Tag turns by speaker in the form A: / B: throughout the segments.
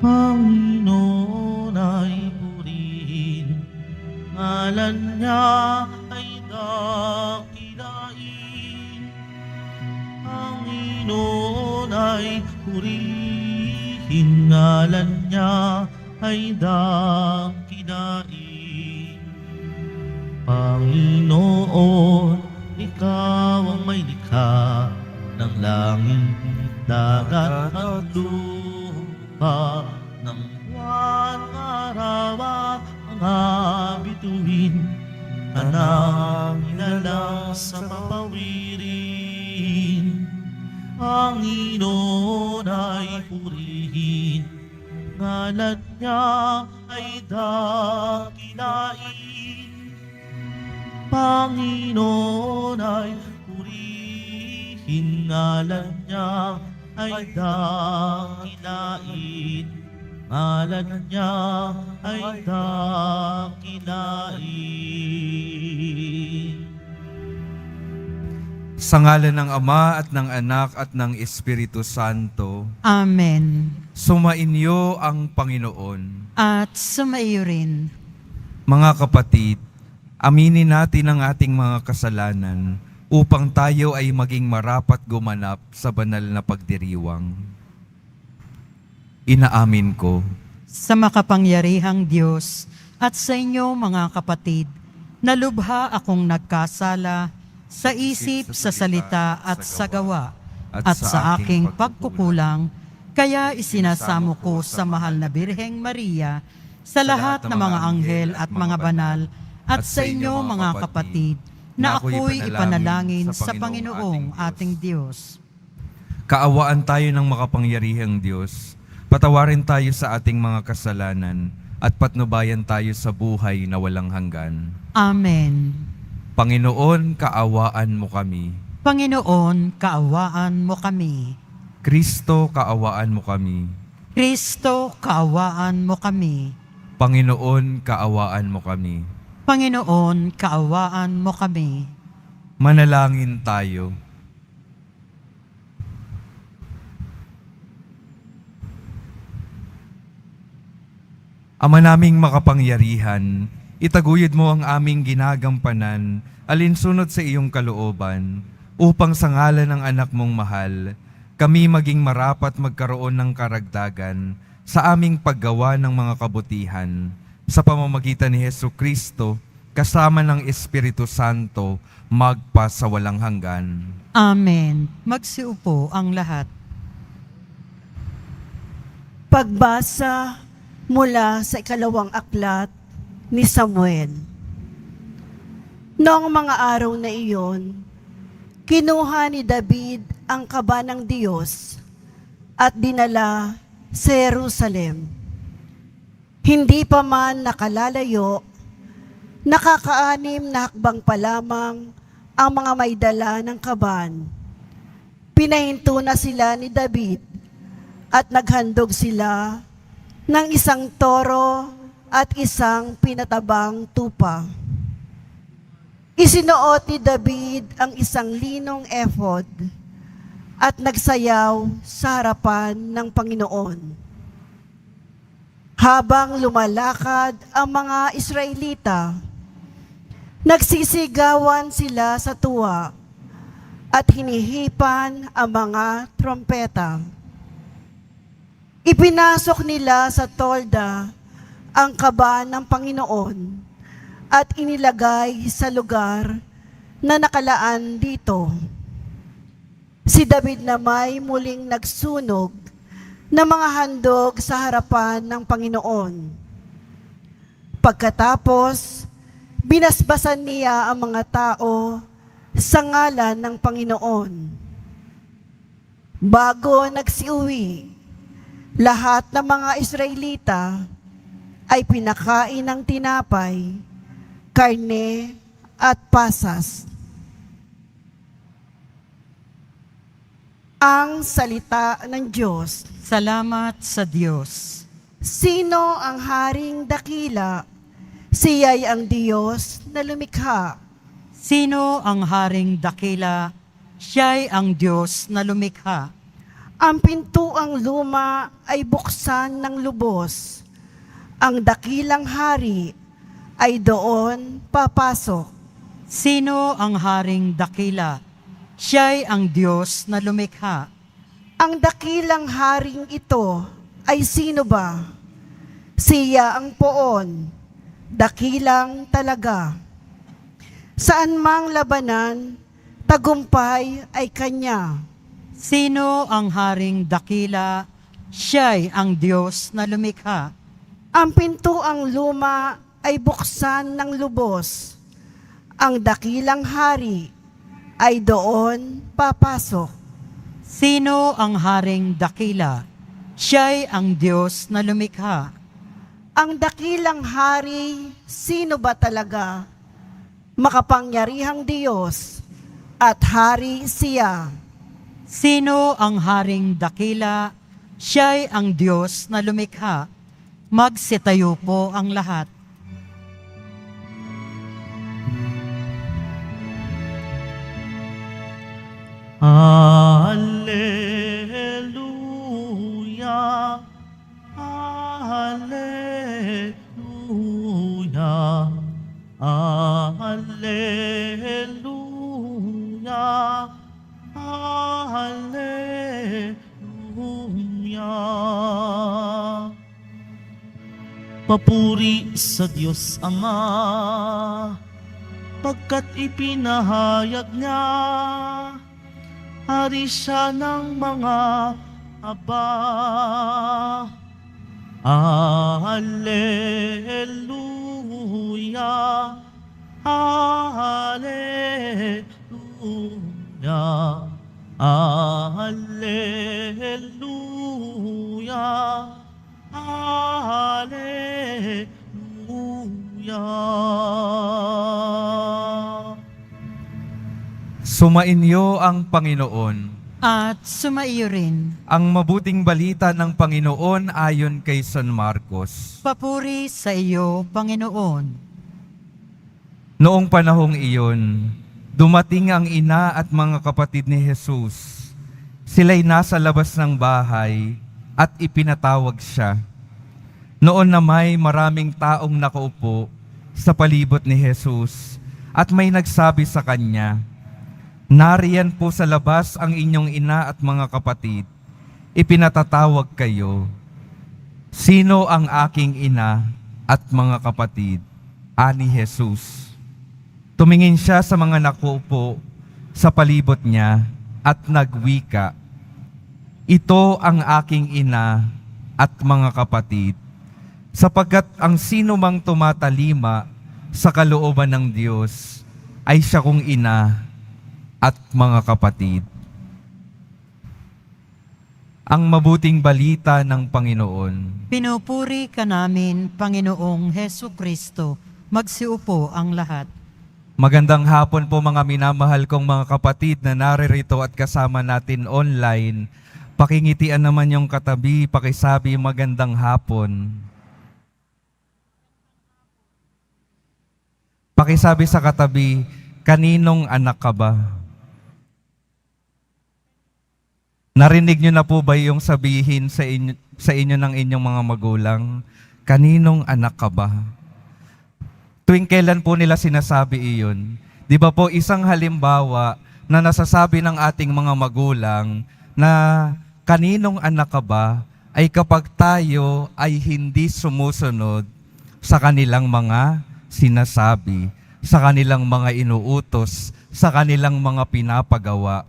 A: Panginoon ay purihin, ngalan niya ay dakilain. Panginoon ay purihin, ngalan niya ay dakilain. Panginoon, ikaw ang may likha ng langit, dagat at lupa, ng buwan, araw at mga bituin, anang inalang sa papawirin. Panginoon ay purihin, ngalan niya ay dakilain. Panginoon ay purihin, ngalan niya ay dakilain. Ngalan niya ay dakilain.
B: Sa ngalan ng Ama at ng Anak at ng Espiritu Santo,
C: Amen.
B: sumainyo ang Panginoon.
C: At sumaiyo rin.
B: Mga kapatid, aminin natin ang ating mga kasalanan upang tayo ay maging marapat gumanap sa banal na pagdiriwang. Inaamin ko
C: Sa makapangyarihang Diyos at sa inyo mga kapatid, na lubha akong nagkasala sa isip, sa salita at sa gawa, at sa aking pagkukulang, kaya isinasamo ko sa mahal na Birheng Maria, sa lahat ng mga anghel at mga banal, at sa inyo mga kapatid, na ako'y ipanalangin sa Panginoong ating Diyos.
B: kaawaan tayo ng makapangyarihang Diyos. Patawarin tayo sa ating mga kasalanan at patnubayan tayo sa buhay na walang hanggan.
C: Amen.
B: Panginoon, kaawaan mo kami.
C: Panginoon, kaawaan mo kami.
B: Kristo, kaawaan mo kami.
C: Kristo, kaawaan mo kami.
B: Panginoon, kaawaan mo kami.
C: Panginoon, kaawaan mo kami.
B: Manalangin tayo. Ama naming makapangyarihan, itaguyod mo ang aming ginagampanan, alinsunod sa iyong kalooban, upang sa ngalan ng anak mong mahal, kami maging marapat magkaroon ng karagdagan sa aming paggawa ng mga kabutihan, sa pamamagitan ni Jesucristo, kasama ng Espiritu Santo, magpa sa walang hanggan.
C: Amen. Magsiupo ang lahat.
D: Pagbasa mula sa ikalawang aklat ni Samuel. Noong mga araw na iyon, kinuha ni David ang kaba ng Diyos at dinala sa Jerusalem. Hindi pa man nakalalayo, nakakaanim na hakbang pa lamang ang mga may dala ng kaban. Pinahinto na sila ni David at naghandog sila ng isang toro at isang pinatabang tupa. Isinuot ni David ang isang linong ephod at nagsayaw sa harapan ng Panginoon. Habang lumalakad ang mga Israelita, nagsisigawan sila sa tuwa at hinihipan ang mga trompeta. Ipinasok nila sa tolda ang kaba ng Panginoon at inilagay sa lugar na nakalaan dito. Si David na may muling nagsunog ng mga handog sa harapan ng Panginoon. Pagkatapos, binasbasan niya ang mga tao sa ngalan ng Panginoon. Bago nagsiuwi, lahat ng mga Israelita ay pinakain ng tinapay, karne at pasas. Ang salita ng Diyos.
C: Salamat sa Diyos.
D: Sino ang haring dakila? Siya'y ang Diyos na lumikha.
C: Sino ang haring dakila? Siya'y ang Diyos na lumikha.
D: Ang pintuang luma ay buksan ng lubos. Ang dakilang hari ay doon papasok.
C: Sino ang haring dakila? Siya'y ang Diyos na lumikha.
D: Ang dakilang haring ito ay sino ba? Siya ang poon, dakilang talaga. Saan mang labanan, tagumpay ay kanya.
C: Sino ang haring dakila? Siya'y ang Diyos na lumikha.
D: Ang pintuang luma ay buksan ng lubos. Ang dakilang hari ay doon papasok.
C: Sino ang haring dakila? Siya'y ang Diyos na lumikha.
D: Ang dakilang hari, sino ba talaga? Makapangyarihang Diyos at hari siya.
C: Sino ang haring dakila? Siya'y ang Diyos na lumikha. Magsitayo po ang lahat.
A: Alleluia, Alleluia, Alleluia, Alleluia. Papuri sa Diyos Ama, pagkat ipinahayag niya, hari siya ng mga aba. Alleluia, Alleluia, Alleluia, Alleluia.
B: Sumainyo ang Panginoon.
C: At sumaiyo rin.
B: Ang mabuting balita ng Panginoon ayon kay San Marcos.
C: Papuri sa iyo, Panginoon.
B: Noong panahong iyon, dumating ang ina at mga kapatid ni Jesus. Sila'y nasa labas ng bahay at ipinatawag siya. Noon na may maraming taong nakaupo sa palibot ni Jesus at may nagsabi sa kanya, "Nariyan po sa labas ang inyong ina at mga kapatid. Ipinatatawag kayo." "Sino ang aking ina at mga kapatid?" ani Jesus. Tumingin siya sa mga nakuupo sa palibot niya at nagwika, "Ito ang aking ina at mga kapatid, sapagkat ang sino mang tumatalima sa kalooban ng Diyos ay siya kong ina at mga kapatid." Ang mabuting balita ng Panginoon.
C: Pinupuri ka namin, Panginoong Hesu Kristo. Magsiupo ang lahat.
B: Magandang hapon po mga minamahal kong mga kapatid na naririto at kasama natin online. Pakingitian naman yung katabi, pakisabi magandang hapon. Pakisabi sa katabi, kaninong anak ka ba? Narinig niyo na po ba yung sabihin sa inyo ng inyong mga magulang? Kaninong anak ka ba? Tuwing kailan po nila sinasabi iyon? Di ba po isang halimbawa na nasasabi ng ating mga magulang na kaninong anak ka ba ay kapag tayo ay hindi sumusunod sa kanilang mga sinasabi, sa kanilang mga inuutos, sa kanilang mga pinapagawa.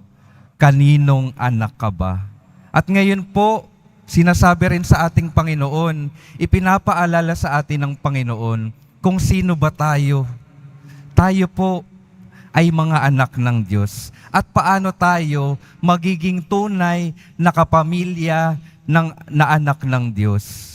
B: Kaninong anak ka ba? At ngayon po, sinasabi rin sa ating Panginoon, ipinapaalala sa atin ng Panginoon kung sino ba tayo. Tayo po ay mga anak ng Diyos. At paano tayo magiging tunay na kapamilya na anak ng Diyos?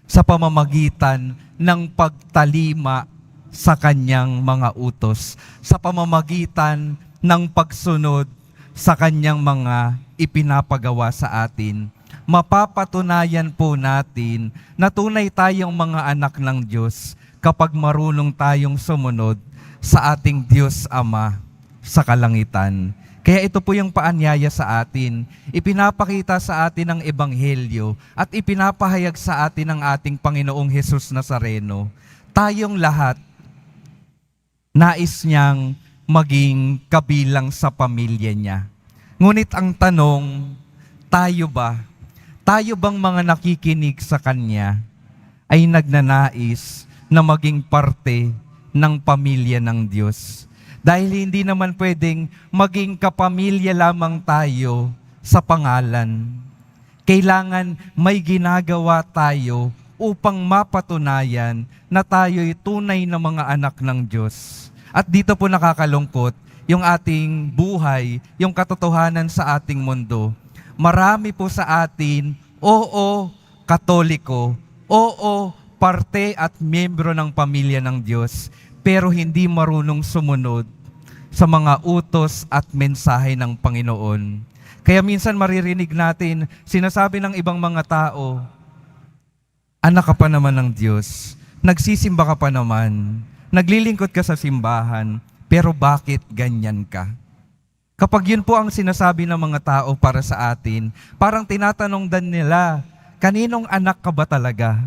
B: Sa pamamagitan ng pagtalima sa Kanyang mga utos, sa pamamagitan ng pagsunod sa Kanyang mga ipinapagawa sa atin. Mapapatunayan po natin na tunay tayong mga anak ng Diyos kapag marunong tayong sumunod sa ating Diyos Ama sa kalangitan. Kaya ito po yung paanyaya sa atin. Ipinapakita sa atin ang Ebanghelyo at ipinapahayag sa atin ng ating Panginoong Hesus Nazareno. Tayong lahat, nais niyang maging kabilang sa pamilya niya. Ngunit ang tanong, tayo ba? Tayo bang mga nakikinig sa Kanya ay nagnanais na maging parte ng pamilya ng Diyos? Dahil hindi naman pwedeng maging kapamilya lamang tayo sa pangalan. Kailangan may ginagawa tayo upang mapatunayan na tayo'y tunay na mga anak ng Diyos. At dito po nakakalungkot yung ating buhay, yung katotohanan sa ating mundo. Marami po sa atin, oo, Katoliko, oo, parte at miyembro ng pamilya ng Diyos, pero hindi marunong sumunod sa mga utos at mensahe ng Panginoon. Kaya minsan maririnig natin, sinasabi ng ibang mga tao, anak ka pa naman ng Diyos, nagsisimba ka pa naman, naglilingkod ka sa simbahan, pero bakit ganyan ka? Kapag yun po ang sinasabi ng mga tao para sa atin, parang tinatanong din nila, kaninong anak ka ba talaga?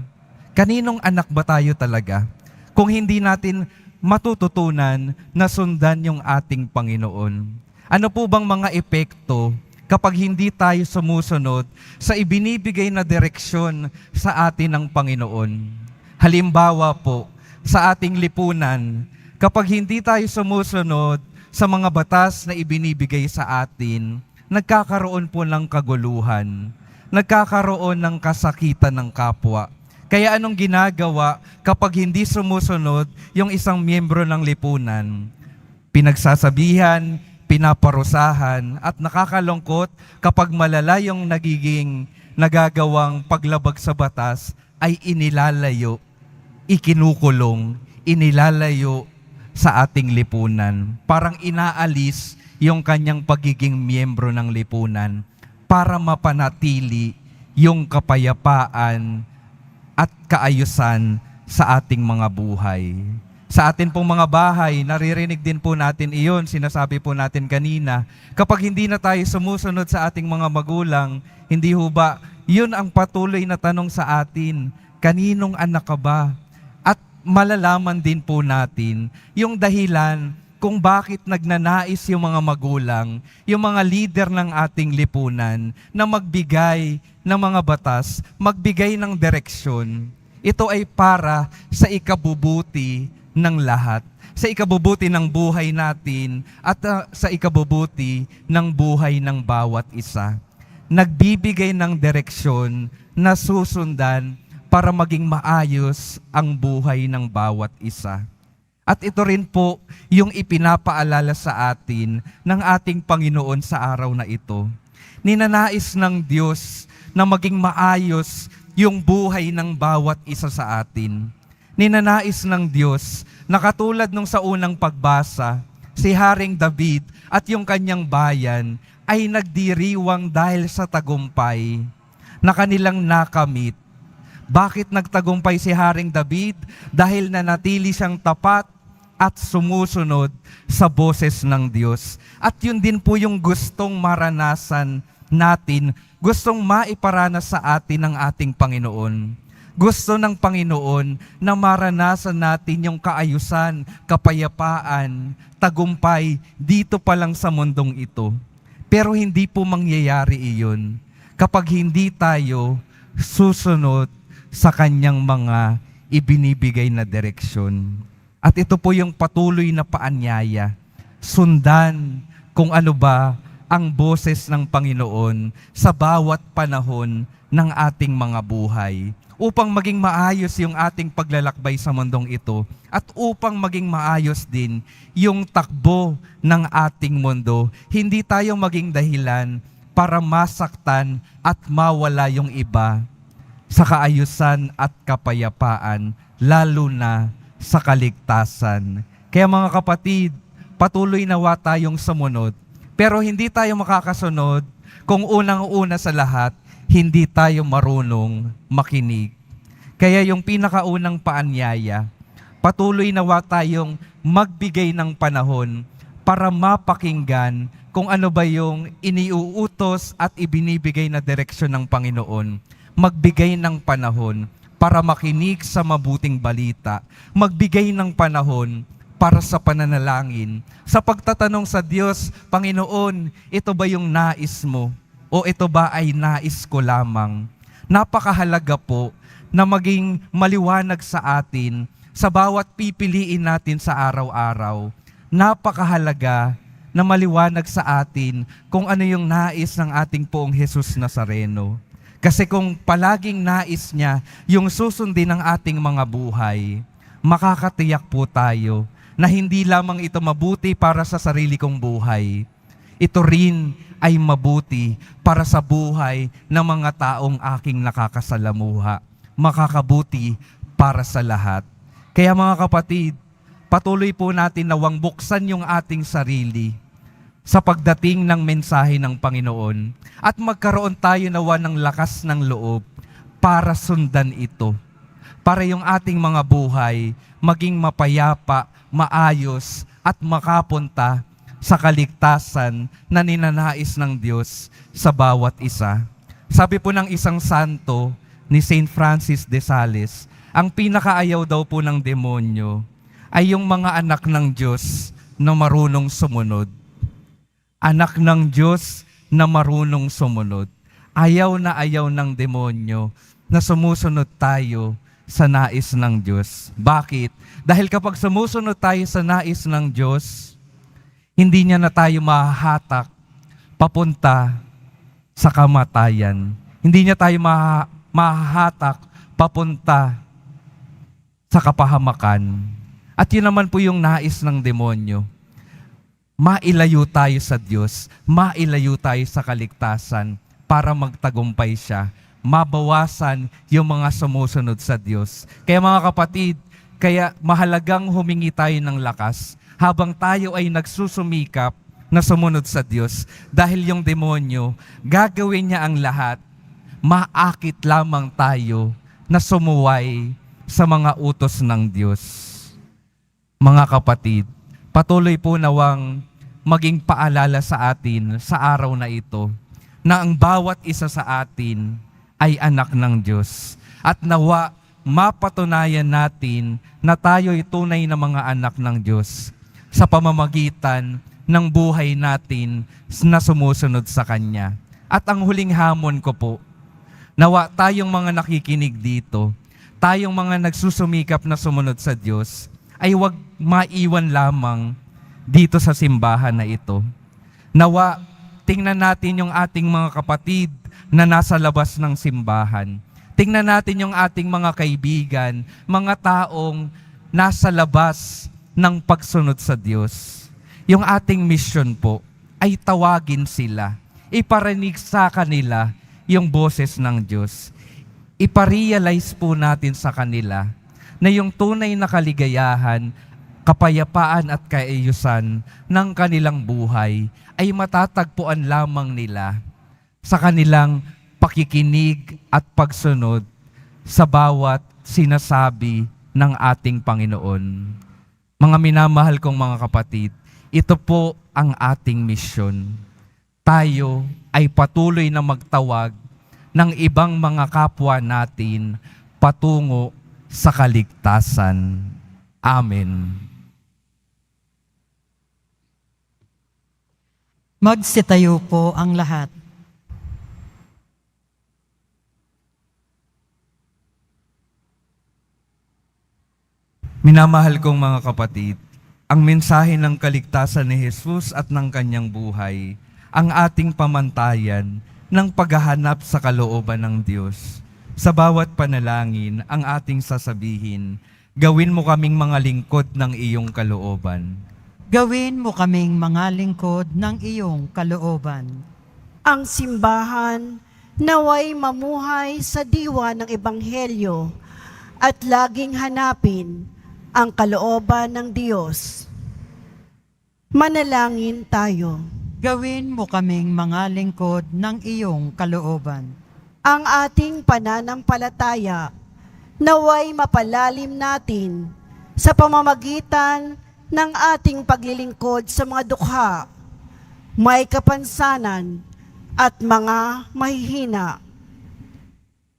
B: Kaninong anak ba tayo talaga? Kung hindi natin matututunan na sundan yung ating Panginoon. Ano po bang mga epekto kapag hindi tayo sumusunod sa ibinibigay na direksyon sa atin ng Panginoon? Halimbawa po, sa ating lipunan, kapag hindi tayo sumusunod sa mga batas na ibinibigay sa atin, nagkakaroon po ng kaguluhan, nagkakaroon ng kasakitan ng kapwa. Kaya anong ginagawa kapag hindi sumusunod yung isang miyembro ng lipunan? Pinagsasabihan, pinaparusahan, at nakakalungkot kapag malala yung nagagawang paglabag sa batas ay inilalayo, ikinukulong, inilalayo sa ating lipunan. Parang inaalis yung kanyang pagiging miyembro ng lipunan para mapanatili yung kapayapaan at kaayusan sa ating mga buhay. Sa atin pong mga bahay, naririnig din po natin iyon, sinasabi po natin kanina, kapag hindi na tayo sumusunod sa ating mga magulang, hindi ho ba, yun ang patuloy na tanong sa atin, kaninong anak ka ba? At malalaman din po natin yung dahilan kung bakit nagnanais yung mga magulang, yung mga leader ng ating lipunan na magbigay ng mga batas, magbigay ng direksyon. Ito ay para sa ikabubuti ng lahat, sa ikabubuti ng buhay natin at sa ikabubuti ng buhay ng bawat isa. Nagbibigay ng direksyon na susundan para maging maayos ang buhay ng bawat isa. At ito rin po yung ipinapaalala sa atin ng ating Panginoon sa araw na ito. Ninanais ng Diyos na maging maayos yung buhay ng bawat isa sa atin. Ninanais ng Diyos na katulad nung sa unang pagbasa, si Haring David at yung kanyang bayan ay nagdiriwang dahil sa tagumpay na kanilang nakamit. Bakit nagtagumpay si Haring David? Dahil nanatili siyang tapat at sumusunod sa boses ng Diyos. At yun din po yung gustong maranasan natin, gustong maiparanas sa atin ng ating Panginoon. Gusto ng Panginoon na maranasan natin yung kaayusan, kapayapaan, tagumpay dito pa lang sa mundong ito. Pero hindi po mangyayari iyon kapag hindi tayo susunod sa kanyang mga ibinibigay na direksyon. At ito po yung patuloy na paanyaya. Sundan kung ano ba ang boses ng Panginoon sa bawat panahon ng ating mga buhay upang maging maayos yung ating paglalakbay sa mundong ito at upang maging maayos din yung takbo ng ating mundo. Hindi tayo maging dahilan para masaktan at mawala yung iba sa kaayusan at kapayapaan, lalo na sa kaligtasan. Kaya mga kapatid, patuloy nawa tayong sumunod. Pero hindi tayo makakasunod kung unang-una sa lahat, hindi tayo marunong makinig. Kaya yung pinakaunang paanyaya, patuloy nawa tayong magbigay ng panahon para mapakinggan kung ano ba yung iniuutos at ibinibigay na direksyon ng Panginoon. Magbigay ng panahon para makinig sa mabuting balita. Magbigay ng panahon para sa pananalangin. Sa pagtatanong sa Diyos, Panginoon, ito ba yung nais mo? O ito ba ay nais ko lamang? Napakahalaga po na maging maliwanag sa atin sa bawat pipiliin natin sa araw-araw. Napakahalaga na maliwanag sa atin kung ano yung nais ng ating Poong Jesus Nazareno. Kasi kung palaging nais niya yung susundin ng ating mga buhay, makakatiyak po tayo na hindi lamang ito mabuti para sa sarili kong buhay. Ito rin ay mabuti para sa buhay ng mga taong aking nakakasalamuha. Makakabuti para sa lahat. Kaya mga kapatid, patuloy po natin nawang buksan yung ating sarili sa pagdating ng mensahe ng Panginoon at magkaroon tayo nawa ng lakas ng loob para sundan ito. Para yung ating mga buhay maging mapayapa, maayos at makapunta sa kaligtasan na ninanais ng Diyos sa bawat isa. Sabi po ng isang santo ni Saint Francis de Sales, ang pinakaayaw daw po ng demonyo ay yung mga anak ng Diyos na marunong sumunod. Anak ng Diyos na marunong sumunod. Ayaw na ayaw ng demonyo na sumusunod tayo sa nais ng Diyos. Bakit? Dahil kapag sumusunod tayo sa nais ng Diyos, hindi niya na tayo mahahatak papunta sa kamatayan. Hindi niya tayo mahahatak papunta sa kapahamakan. At yun naman po yung nais ng demonyo. Mailayo tayo sa Diyos, mailayo tayo sa kaligtasan para magtagumpay siya. Mabawasan yung mga sumusunod sa Diyos. Kaya mga kapatid, kaya mahalagang humingi tayo ng lakas habang tayo ay nagsusumikap na sumunod sa Diyos. Dahil yung demonyo, gagawin niya ang lahat, maakit lamang tayo na sumuway sa mga utos ng Diyos. Mga kapatid, patuloy po nawang maging paalala sa atin sa araw na ito na ang bawat isa sa atin ay anak ng Diyos. At nawa mapatunayan natin na tayo ay tunay na mga anak ng Diyos sa pamamagitan ng buhay natin na sumusunod sa Kanya. At ang huling hamon ko po, nawa tayong mga nakikinig dito, tayong mga nagsusumikap na sumunod sa Diyos, ay huwag maiwan lamang dito sa simbahan na ito. Nawa, tingnan natin yung ating mga kapatid na nasa labas ng simbahan. Tingnan natin yung ating mga kaibigan, mga taong nasa labas ng pagsunod sa Diyos. Yung ating mission po ay tawagin sila, iparinig sa kanila yung boses ng Diyos. Iparealize po natin sa kanila na yung tunay na kaligayahan, kapayapaan at kaayusan ng kanilang buhay ay matatagpuan lamang nila sa kanilang pakikinig at pagsunod sa bawat sinasabi ng ating Panginoon. Mga minamahal kong mga kapatid, ito po ang ating misyon. Tayo ay patuloy na magtawag ng ibang mga kapwa natin patungo sa kaligtasan. Amen.
C: Magsitayo po ang lahat.
B: Minamahal kong mga kapatid, ang mensahe ng kaligtasan ni Jesus at ng kanyang buhay, ang ating pamantayan ng paghahanap sa kalooban ng Diyos. Sa bawat panalangin, ang ating sasabihin, gawin mo kaming mga lingkod ng iyong kalooban.
C: Gawin mo kaming mga lingkod ng iyong kalooban.
D: Ang simbahan naway mamuhay sa diwa ng Ebanghelyo at laging hanapin ang kalooban ng Diyos. Manalangin tayo.
C: Gawin mo kaming mga lingkod ng iyong kalooban.
D: Ang ating pananampalataya naway mapalalim natin sa pamamagitan ng ating paglilingkod sa mga dukha may kapansanan at mga mahihina.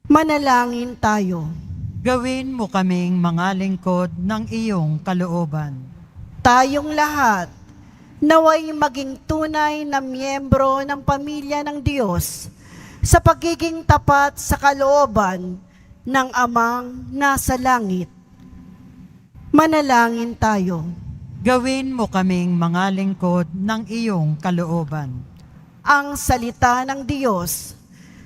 D: Manalangin tayo.
C: Gawin mo kaming mga lingkod ng iyong kalooban.
D: Tayong lahat naway maging tunay na miyembro ng pamilya ng Diyos sa pagiging tapat sa kalooban ng Amang nasa langit. Manalangin tayo.
C: Gawin mo kaming mga lingkod ng iyong kalooban.
D: Ang salita ng Diyos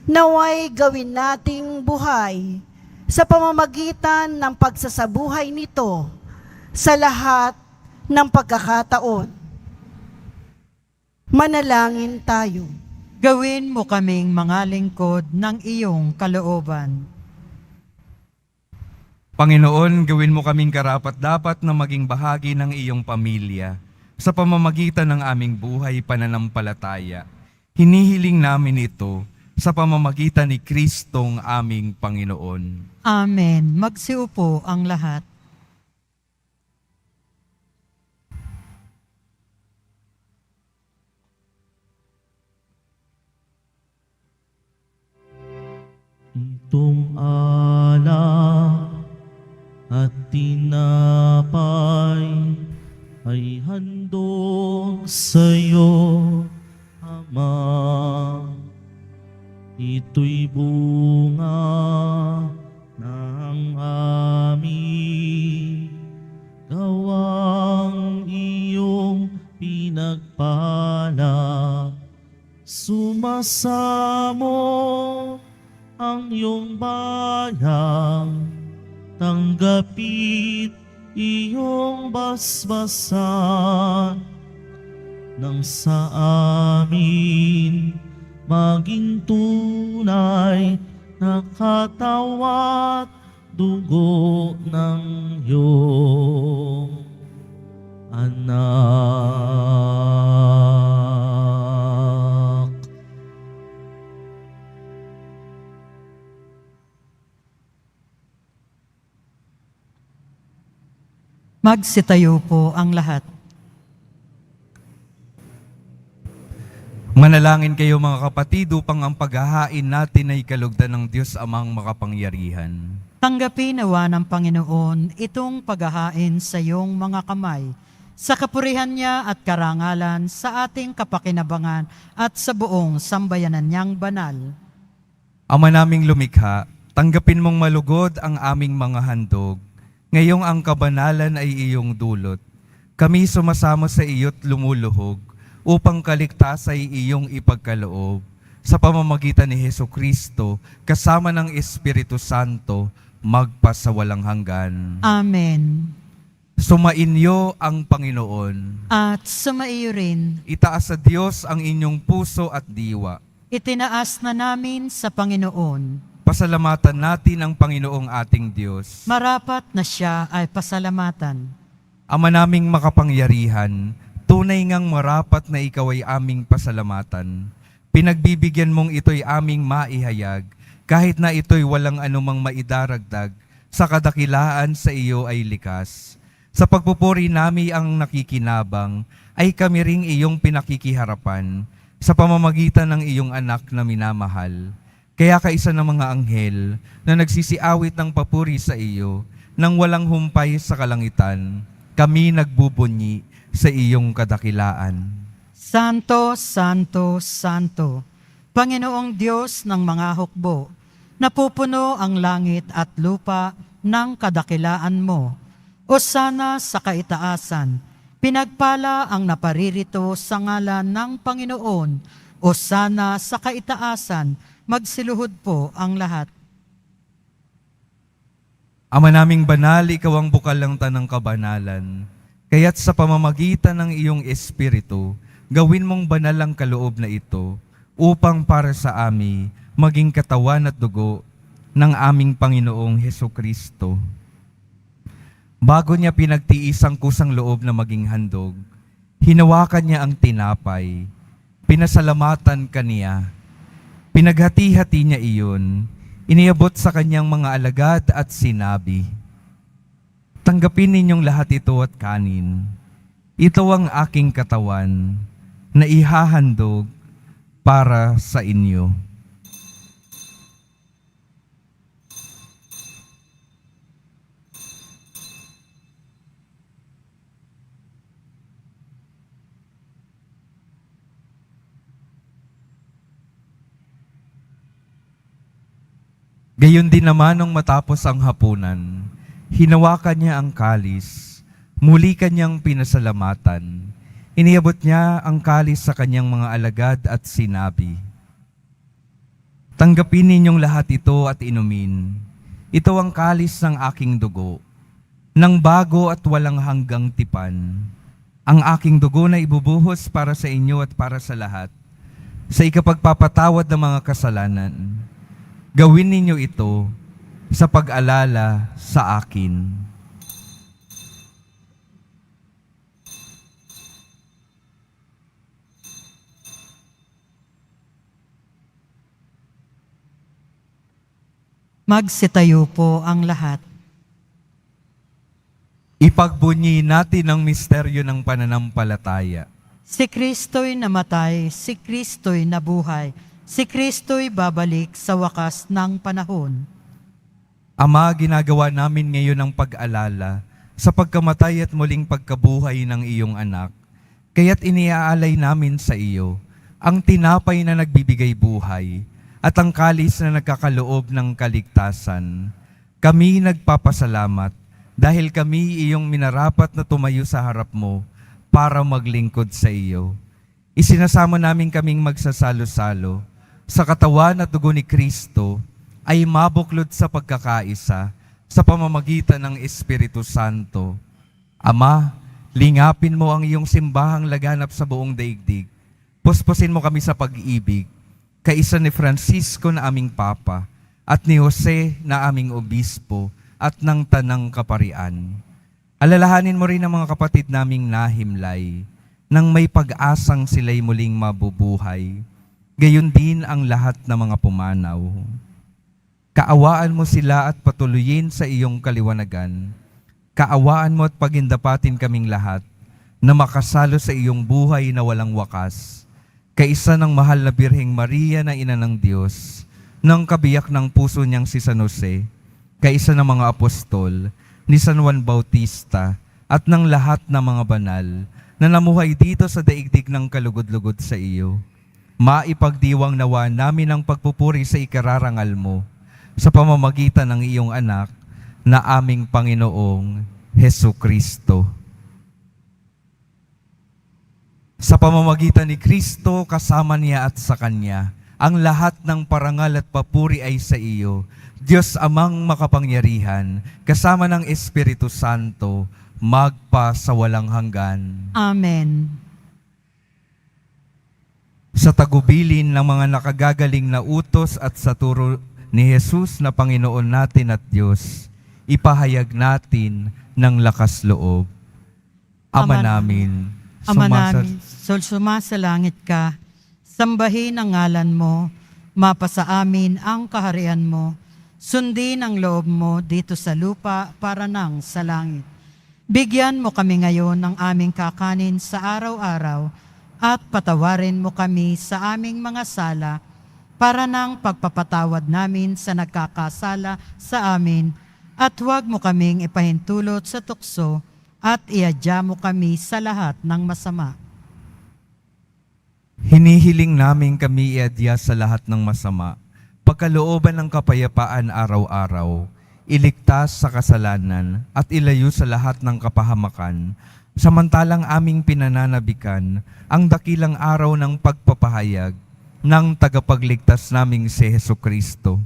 D: naway gawin nating buhay sa pamamagitan ng pagsasabuhay nito sa lahat ng pagkakataon. Manalangin tayo.
C: Gawin mo kaming mga lingkod ng iyong kalooban.
B: Panginoon, gawin mo kaming karapat-dapat na maging bahagi ng iyong pamilya sa pamamagitan ng aming buhay pananampalataya. Hinihiling namin ito sa pamamagitan ni Kristong aming Panginoon.
C: Amen. Magsiupo ang lahat.
A: Itong alak at tinapay ay handog sa'yo, Ama. Ito'y bunga ng aming gawang iyong pinagpala. Sumasamo ang iyong bayang, tanggapit iyong basbasan, nang sa amin maging tunay na katawat dugo ng iyong anak.
C: Magsitayo po ang lahat.
B: Manalangin kayo mga kapatid upang ang paghahain natin ay kalugdan ng Diyos Amang makapangyarihan.
C: Tanggapin nawa ng Panginoon itong paghahain sa iyong mga kamay, sa kapurihan niya at karangalan sa ating kapakinabangan at sa buong sambayanan niyang banal.
B: Ama naming lumikha, tanggapin mong malugod ang aming mga handog. Ngayong ang kabanalan ay iyong dulot. Kami sumasama sa iyo't lumuluhog upang kaligtas ay iyong ipagkaloob. Sa pamamagitan ni Hesukristo, kasama ng Espiritu Santo, magpasawalang hanggan.
C: Amen.
B: Sumainyo ang Panginoon.
C: At sumaiyo rin,
B: Itaas sa Diyos ang inyong puso at diwa.
C: itinaas na namin sa Panginoon.
B: Pasalamatan natin ang Panginoong ating Diyos.
C: Marapat na siya ay pasalamatan.
B: Ama naming makapangyarihan, tunay ngang marapat na ikaw ay aming pasalamatan. Pinagbibigyan mong ito'y aming maihayag, kahit na ito'y walang anumang maidaragdag, sa kadakilaan sa iyo ay likas. Sa pagpupuri nami ang nakikinabang, ay kami ring iyong pinakikiharapan, sa pamamagitan ng iyong anak na minamahal. Kaya kaisa ng mga anghel na nagsisiawit ng papuri sa iyo, nang walang humpay sa kalangitan, kami nagbubunyi sa iyong kadakilaan.
C: Santo, Santo, Santo, Panginoong Diyos ng mga hukbo, napupuno ang langit at lupa ng kadakilaan mo. Hosana sa kaitaasan, pinagpala ang naparirito sa ngalan ng Panginoon. Hosana sa kaitaasan, magsiluhod po ang lahat.
B: Ama naming banal, ikaw ang bukal ng tanang kabanalan. Kaya't sa pamamagitan ng iyong Espiritu, gawin mong banal ang kaloob na ito, upang para sa amin maging katawan at dugo ng aming Panginoong Hesukristo. Bago niya pinagtiis ang kusang loob na maging handog, hinawakan niya ang tinapay, pinasalamatan kaniya, pinaghati-hati niya iyon, iniabot sa kanyang mga alagad at sinabi, "Tanggapin ninyong lahat ito at kanin. Ito ang aking katawan, na ihahandog para sa inyo. Gayon din naman nung matapos ang hapunan, hinawakan niya ang kalis, muli kanyang pinasalamatan. Iniabot niya ang kalis sa kanyang mga alagad at sinabi, "Tanggapin ninyong lahat ito at inumin. Ito ang kalis ng aking dugo, ng bago at walang hanggang tipan. Ang aking dugo na ibubuhos para sa inyo at para sa lahat, sa ikapagpapatawad ng mga kasalanan. Gawin ninyo ito sa pag-alala sa akin."
C: Magsitayo po ang lahat.
B: Ipagbunyi natin ang misteryo ng pananampalataya.
C: Si Kristo'y namatay, si Kristo'y nabuhay, si Kristo'y babalik sa wakas ng panahon.
B: Ama, ginagawa namin ngayon ang pag-alala sa pagkamatay at muling pagkabuhay ng iyong anak. Kaya't iniaalay namin sa iyo ang tinapay na nagbibigay buhay at ang kalis na nagkakaloob ng kaligtasan. Kami nagpapasalamat dahil kami iyong minarapat na tumayo sa harap mo para maglingkod sa iyo. Isinasamo namin kaming magsasalo-salo sa katawan at dugo ni Kristo ay mabuklod sa pagkakaisa sa pamamagitan ng Espiritu Santo. Ama, lingapin mo ang iyong simbahang laganap sa buong daigdig. Puspusin mo kami sa pag-ibig, kaisa ni Francisco na aming Papa at ni Jose na aming Obispo at ng Tanang Kaparian. Alalahanin mo rin ang mga kapatid naming nahimlay nang may pag-asang sila'y muling mabubuhay. Gayon din ang lahat ng mga pumanaw. Kaawaan mo sila at patuloyin sa iyong kaliwanagan. Kaawaan mo at pagindapatin kaming lahat na makasalo sa iyong buhay na walang wakas. Kaisa ng mahal na Birheng Maria na Ina ng Diyos, ng kabiyak ng puso niyang si San Jose, kaisa ng mga apostol, ni San Juan Bautista, at ng lahat ng mga banal na namuhay dito sa daigdig ng kalugod-lugod sa iyo. Maipagdiwang nawa namin ang pagpupuri sa ikararangal mo sa pamamagitan ng iyong anak na aming Panginoong Hesukristo. Sa pamamagitan ni Kristo, kasama niya at sa Kanya, ang lahat ng parangal at papuri ay sa iyo, Diyos Amang makapangyarihan, kasama ng Espiritu Santo, magpa sa walang hanggan.
C: Amen.
B: Sa tagubilin ng mga nakagagaling na utos at sa turo ni Jesus na Panginoon natin at Diyos, ipahayag natin ng lakas loob. Ama namin,
C: Ama namin, sumasalangit ka, sambahin ang ngalan mo, mapasa amin ang kaharian mo, sundin ang loob mo dito sa lupa para nang sa langit. Bigyan mo kami ngayon ng aming kakanin sa araw-araw at patawarin mo kami sa aming mga sala para nang pagpapatawad namin sa nagkakasala sa amin at huwag mo kaming ipahintulot sa tukso at iadya mo kami sa lahat ng masama.
B: Hinihiling namin kami iadya sa lahat ng masama, pagkalooban ng kapayapaan araw-araw, iligtas sa kasalanan at ilayo sa lahat ng kapahamakan, samantalang aming pinananabikan ang dakilang araw ng pagpapahayag ng tagapagligtas naming si Hesukristo.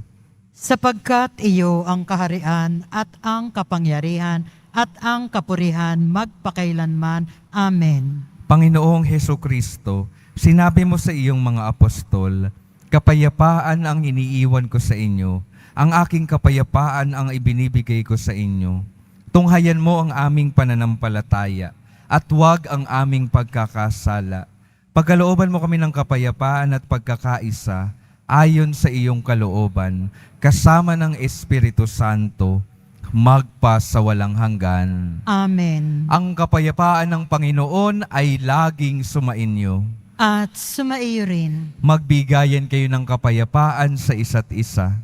C: Sapagkat iyo ang kaharian at ang kapangyarihan at ang kapurihan magpakailanman. Amen.
B: Panginoong Hesukristo, sinabi mo sa iyong mga apostol, kapayapaan ang iniiwan ko sa inyo, ang aking kapayapaan ang ibinibigay ko sa inyo. Tunghayan mo ang aming pananampalataya at huwag ang aming pagkakasala. Pagkalooban mo kami ng kapayapaan at pagkakaisa ayon sa iyong kalooban, kasama ng Espiritu Santo, magpa sa walang hanggan.
C: Amen.
B: Ang kapayapaan ng Panginoon ay laging sumainyo.
C: at sumaiyo rin.
B: Magbigayan kayo ng kapayapaan sa isa't isa.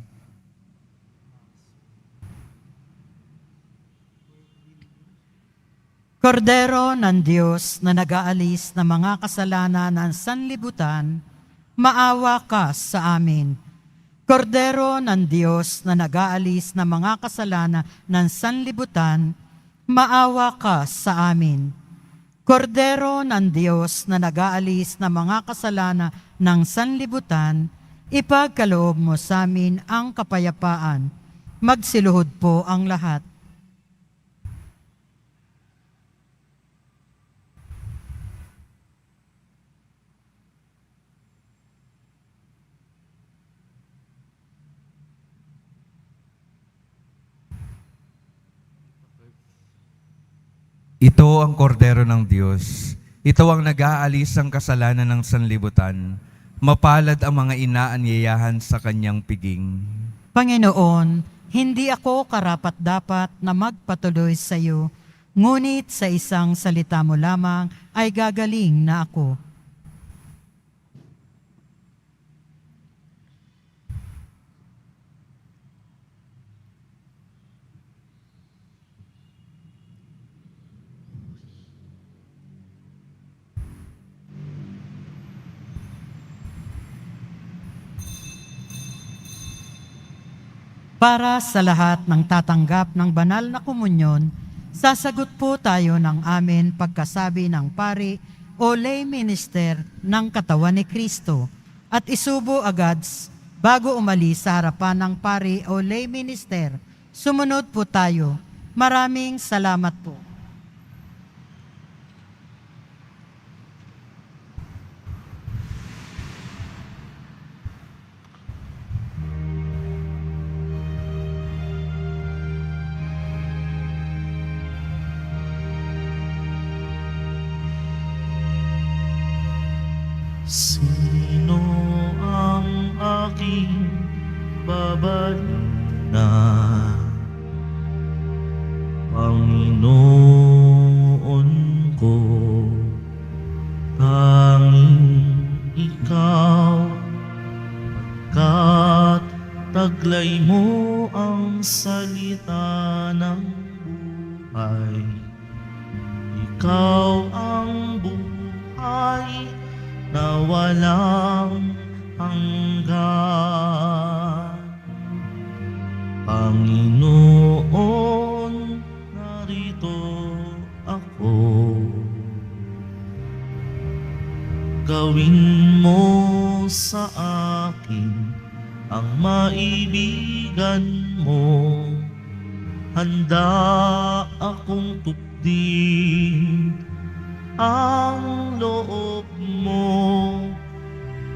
C: Kordero ng Diyos na nag-aalis ng mga kasalanan ng sanlibutan, maawa ka sa amin. Kordero ng Diyos na nag-aalis ng mga kasalanan ng sanlibutan, maawa ka sa amin. Kordero ng Diyos na nag-aalis ng mga kasalanan ng sanlibutan, ipagkaloob mo sa amin ang kapayapaan. Magsiluhod po ang lahat.
B: Ito ang kordero ng Diyos. Ito ang nag-aalis ng kasalanan ng sanlibutan. Mapalad ang mga inaanyayahan sa kanyang piging.
C: Panginoon, hindi ako karapat-dapat na magpatuloy sa iyo, ngunit sa isang salita mo lamang ay gagaling na ako. Para sa lahat ng tatanggap ng banal na komunyon, sasagot po tayo ng amen pagkasabi ng pari o lay minister ng katawan ni Kristo at isubo agad bago umalis sa harapan ng pari o lay minister. Sumunod po tayo. Maraming salamat po.
A: Sino ang aking babalina? Panginoon ko, tanging ikaw, pagkat taglay mo ang salita ng buhay. Ikaw ang buhay na walang hanggan. Panginoon, narito ako. Gawin mo sa akin ang maibigan mo. Handa akong tupdin ang loob mo,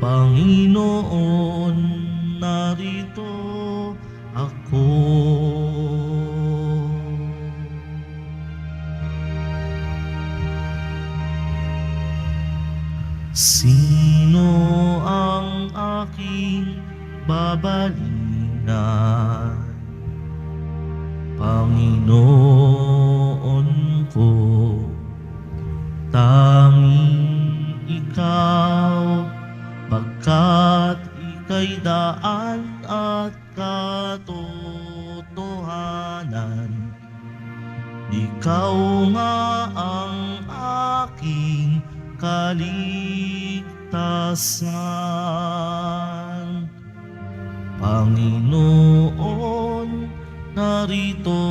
A: Panginoon, narito ako. Sino ang aking babalina? Panginoon ko, tanging ikaw, pagkat ika'y daan at katotohanan. Ikaw nga ang aking kaligtasan. Panginoon, narito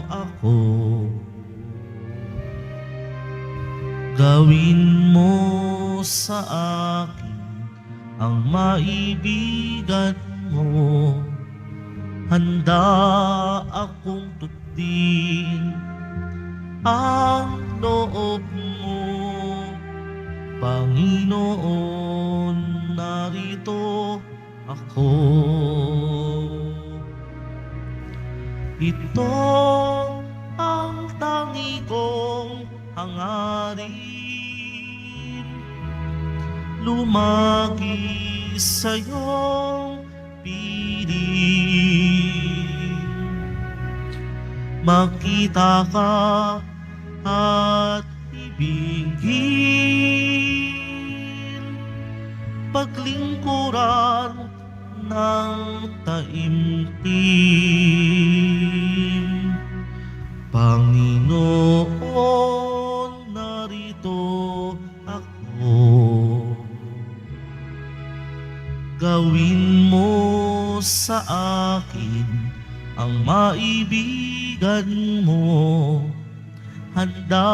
A: ako. Gawin mo sa akin ang maibigan mo. Handa akong tupdin ang loob mo, Panginoon, narito ako. Ito ang tangi kong hangarin, lumagi sa iyong piling. Makita ka at ibigin paglingkuran ng taimtim. Panginoon, narito ako. Gawin mo sa akin ang maibigan mo. Handa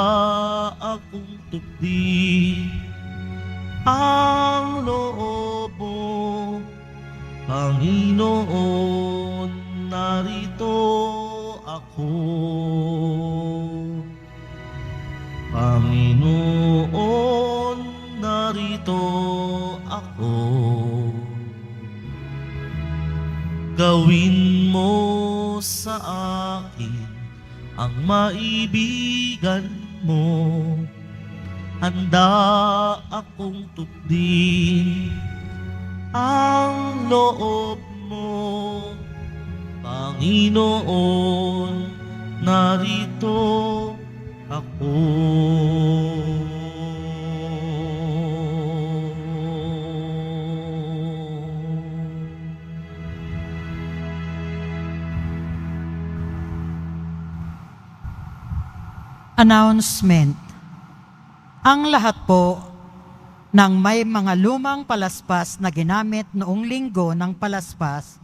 A: akong tupdi ang loob mo. Panginoon, narito ako. Panginoon, narito ako. Gawin mo sa akin ang maibigan mo. Handa akong tupdin ang loob mo. Panginoon, narito ako.
C: Announcement. Ang lahat po ng may mga lumang palaspas na ginamit noong linggo ng palaspas,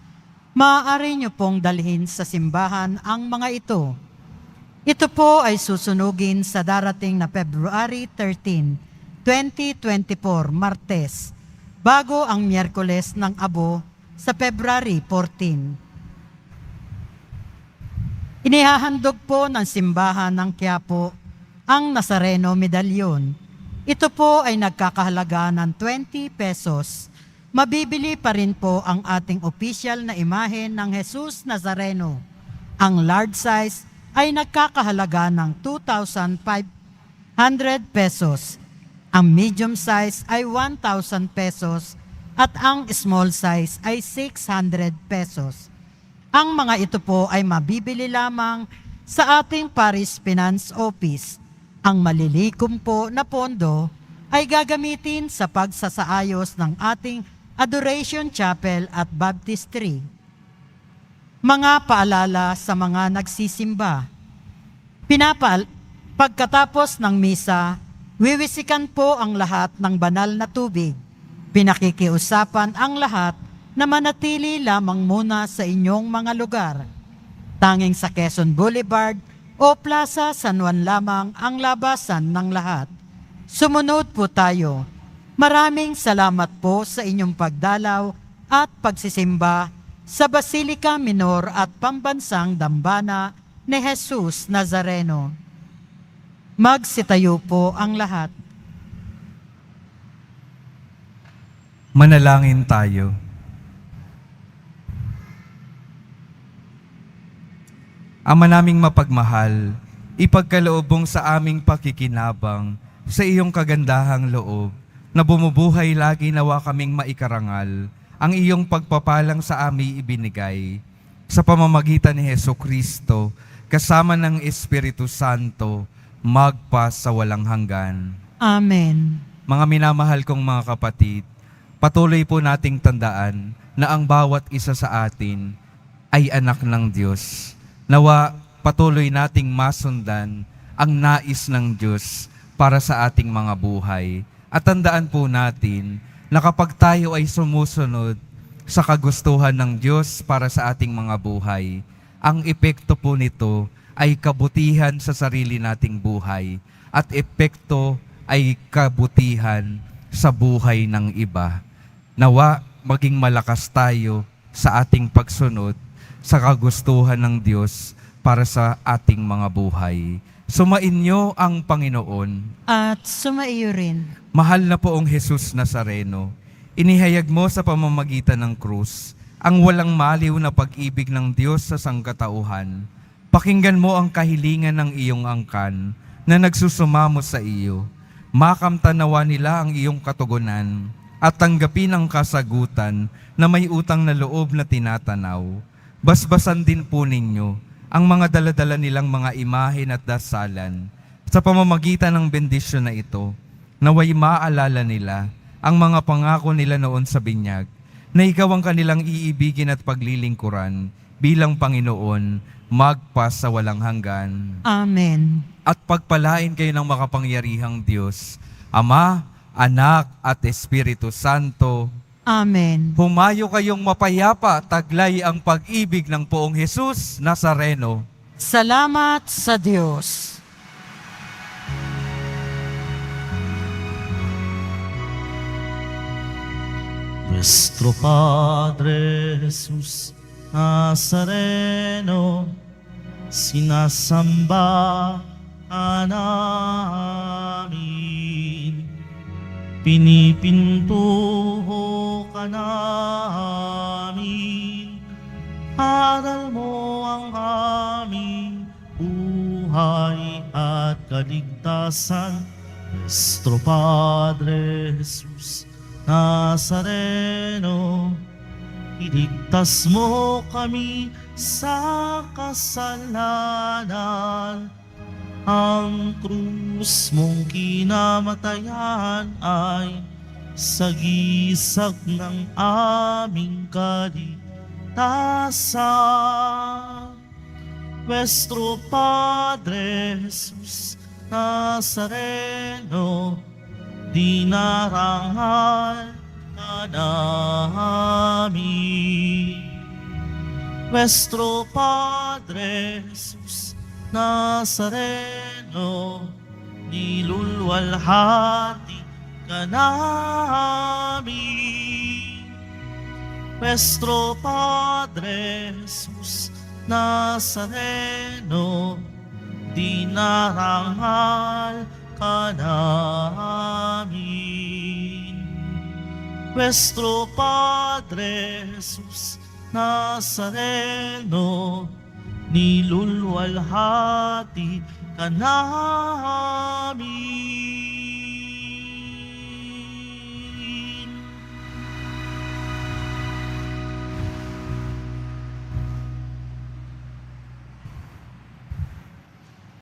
C: maaari niyo pong dalhin sa simbahan ang mga ito. Ito po ay susunugin sa darating na February 13, 2024, Martes, bago ang Miyerkules ng Abo sa February 14. Inihahandog po ng simbahan ng Quiapo ang Nazareno Medalyon. Ito po ay nagkakahalaga ng 20 pesos. Mabibili pa rin po ang ating official na imahe ng Jesus Nazareno. Ang large size ay nagkakahalaga ng 2,500 pesos. Ang medium size ay 1,000 pesos at ang small size ay 600 pesos. Ang mga ito po ay mabibili lamang sa ating Parish Finance Office. Ang malilikom po na pondo ay gagamitin sa pagsasaayos ng ating Adoration Chapel at Baptistry. Mga paalala sa mga nagsisimba. Pagkatapos ng misa, wiwisikan po ang lahat ng banal na tubig. Pinakikiusapan ang lahat na manatili lamang muna sa inyong mga lugar. Tanging sa Quezon Boulevard o Plaza San Juan lamang ang labasan ng lahat. Sumunod po tayo. Maraming salamat po sa inyong pagdalaw at pagsisimba sa Basilica Minor at Pambansang Dambana ni Jesus Nazareno. Magsitayo po ang lahat.
B: Manalangin tayo. Ama naming mapagmahal, ipagkaloob mong sa aming pakikinabang sa iyong kagandahang loob na bumubuhay lagi nawa kaming maikarangal ang iyong pagpapalang sa aming ibinigay sa pamamagitan ni Hesukristo kasama ng Espiritu Santo magpa sa walang hanggan.
C: Amen.
B: Mga minamahal kong mga kapatid, patuloy po nating tandaan na ang bawat isa sa atin ay anak ng Diyos. Nawa patuloy nating masundan ang nais ng Diyos para sa ating mga buhay. At tandaan po natin na kapag tayo ay sumusunod sa kagustuhan ng Diyos para sa ating mga buhay, ang epekto po nito ay kabutihan sa sarili nating buhay at epekto ay kabutihan sa buhay ng iba. Nawa maging malakas tayo sa ating pagsunod sa kagustuhan ng Diyos para sa ating mga buhay. Sumainyo ang Panginoon.
C: At sumaiyo rin.
B: Mahal na poong Jesus Nazareno, inihayag mo sa pamamagitan ng krus ang walang maliw na pag-ibig ng Diyos sa sangkatauhan. Pakinggan mo ang kahilingan ng iyong angkan na nagsusumamo sa iyo. Makamtanawa nila ang iyong katugunan at tanggapin ang kasagutan na may utang na loob na tinatanaw. Basbasan din po ninyo ang mga daladala nilang mga imahen at dasalan sa pamamagitan ng bendisyon na ito, naway maalala nila ang mga pangako nila noon sa binyag, na ikaw ang kanilang iibigin at paglilingkuran bilang Panginoon, magpas sa walang hanggan.
C: Amen.
B: At pagpalain kayo ng makapangyarihang Diyos, Ama, Anak at Espiritu Santo.
C: Amen.
B: Humayo kayong mapayapa, taglay ang pag-ibig ng Poong Jesus Nazareno.
C: Salamat sa Diyos.
A: Nuestro Padre Jesus Nazareno, sinasamba ka namin. Pinipintuho ka namin. Aral mo ang aming buhay at kaligtasan. Nuestro Padre Jesus Nazareno, iligtas mo kami sa kasalanan. Ang krus mong kinamatayan ay sagisag ng aming kaligtasan. Nuestro Padre Jesus Nazareno, dinarangal ka namin. Nuestro Padre Jesus Nazareno, nilulwalhati ka namin. Nuestro Padre Jesus Nazareno, dinarangal ka namin. Nuestro Padre Jesus Nazareno, nilulwalhati ka namin.